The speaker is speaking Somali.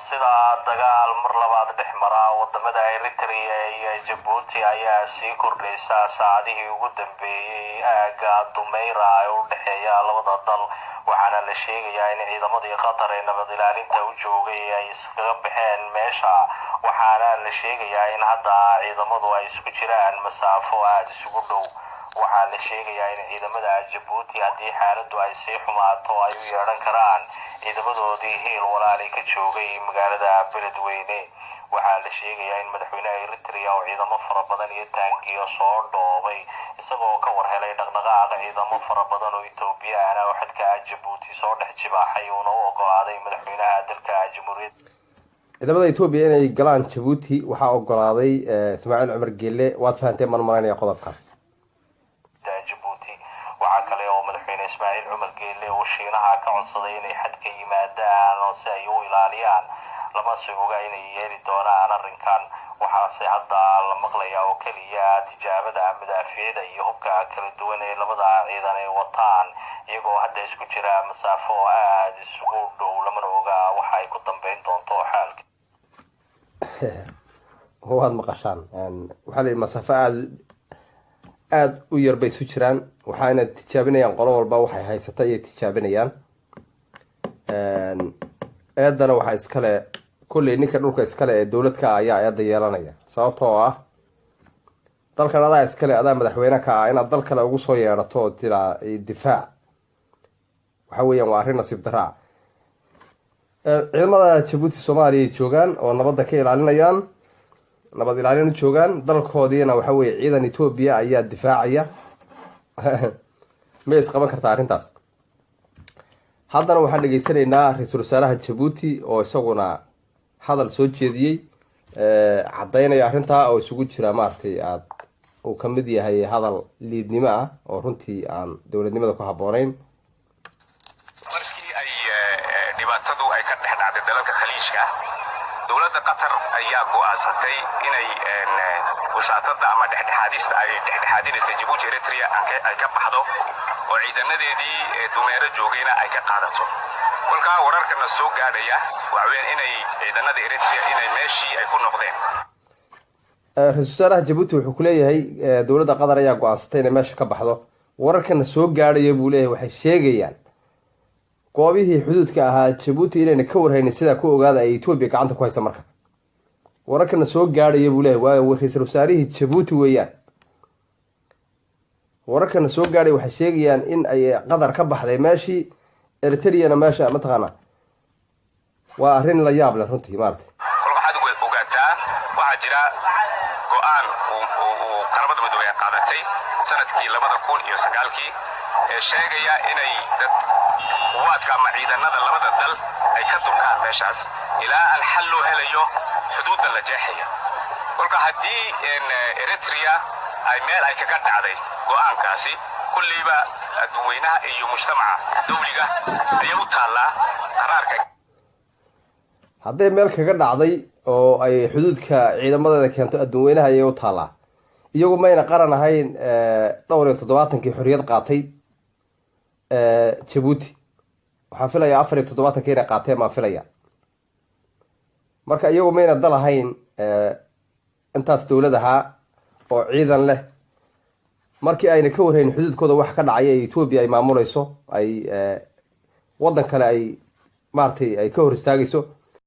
sida dagaal mar labaad dhex mara wadamada Eritrea iyo Djibouti ayaa sii kordhaysa saacadihii ugu dambeeyay aaga Dumeira ee u dhaxeeya labada dal waxaana la sheegayaa in ciidamadii Qatar ee nabad ilaalinta u joogay ay iskaga baxeen meesha waxaana la sheegayaa in hadda ciidamadu ay isku jiraan masaafo aad isugu dhow waxaa la sheegayaa in ciidamada Djibouti haddii xaaladdu ay sii xumaato ay u yeeran karaan ciidamadoodii heel walaali ka joogay magaalada Beledweyne waxaa la sheegayaa in madaxweynaha Eritrea oo ciidamo fara badan iyo taangiyo soo dhoobay isagoo ka warhelay dhaqdhaqaaqa ciidamo fara badan oo Ethiopian oo xadka Djibouti soo dhex jibaaxay oo u ogolaaday madaxweynaha dalka Jamhuuriyadda ciidamada Ethiopia inay galaan Djibouti waxaa ogolaaday Ismaaciil Cumar Geelle waad fahanteen marmaanaya qodobkaas Ismaaciil Cumar Geelle oo Shiinaha ka codsaday inay xadka yimaadaan oo si ay u ilaaliyaan lama soo ogaa inay yeeli doonaan arrinkan waxaase hadda la maqlayaa oo kaliya tijaabada madaafiicda iyo hubka kala duwan ee labada ciidan ay wataan iyagoo hadda isku jira masaafo aad isugu dhow lamana ogaa waxa ay ku dambeyn doonto xaalka waad maqashaan waxa la masaafo aad u yar bay isu jiraan waxaana tijaabinayaan qolo walba waxay haysatay ay tijaabinayaan eedana waxa iskale kulli ninka dhulka iskale ee dawladka ayaa eedda yeelanaya sababtoo ah dalkan adaa iskale adaa madaxweyne ka ah inaad dal kale ugu soo yeedhato oo tiraa difaac waxa weeyaan waa arrin nasiib daraa ciidamada Djibouti Soomaaliya joogaan oo nabadda ka ilaalinayaan nabad ilaalin joogaan dalkoodiina waxa weeye ciidan Ethiopia ayaa difaacaya ma isqaban kartaa arrintaas haddana waxaan dhageysanaynaa ra-iisul wasaaraha Djibouti oo isaguna hadal soo jeediyey cadaynaya arrintaa oo isugu jira maartay uu ka mid yahay hadal liidnimo ah oo runtii aan dawladnimada ku habboonayn markii ay dhibaatadu ay ka dhex dhacday dalalka khaliijka dawladda Qatar ayaa go'aansatay inay wasaatada ama dhexdhexaadista ay dhexdhexaadinaysa Djibouti Eritrea ay ka baxdo oo ciidanadeedii Dumeira joogayna ay ka qaadato kolka wararkana soo gaadhaya waxweyn inay ciidanada Eritrea inay meeshii ay ku noqdeen ra-iisul wasaaraha Djibouti wuxuu ku leeyahay dawladda Qatar ayaa go'aansatay inay meesha ka baxdo wararkana soo gaadhaya buu leeyahay waxay sheegayaan goobihii xuduudka ahaa Djibouti inayna ka warhaynin sida ku ogaada ay Ethiopia gacanta ku haysta marka wararkana soo gaadhaya buu leeyahay waa ra-iisul wasaarihii Djibouti weeyaan wararkana soo gaadhay waxay sheegayaan in ay Qatar ka baxday meeshii Eritrea meesha ma taqaana waa arrin la yaab leh runtii maartay waxaad ogaataa waxa jira go'aan uu qaramada midoobay qaadatay sanadkii 2009 ee sheegaya inay dad quwaadka ama ciidanada labada dal ay ka durkaan meeshaas ilaa aan xal loo helayo xuduudda la jeexayo kolka haddii Eritrea ay meel ay kaga dhacday go'aankaasi kulliba dadweynaha iyo mujtamaca dawliga ayaa u taallaa qaraarka hadday meel kaga dhacday oo ay xuduudka ciidamadeeda keento dadweynaha ayaa u taallaa iyagu mayna qaran ahayn 72 xorriyad qaatay Djibouti waxaan filayaa 74 inay qaateen ma filaya marka iyagu mayna dal ahayn intaas dawladaha oo ciidan leh markii ayna ka warhayn xuduudkooda wax ka dhacay ee Ethiopia ay maamulayso ay wadan kale ay maartay ay ka hor istaagayso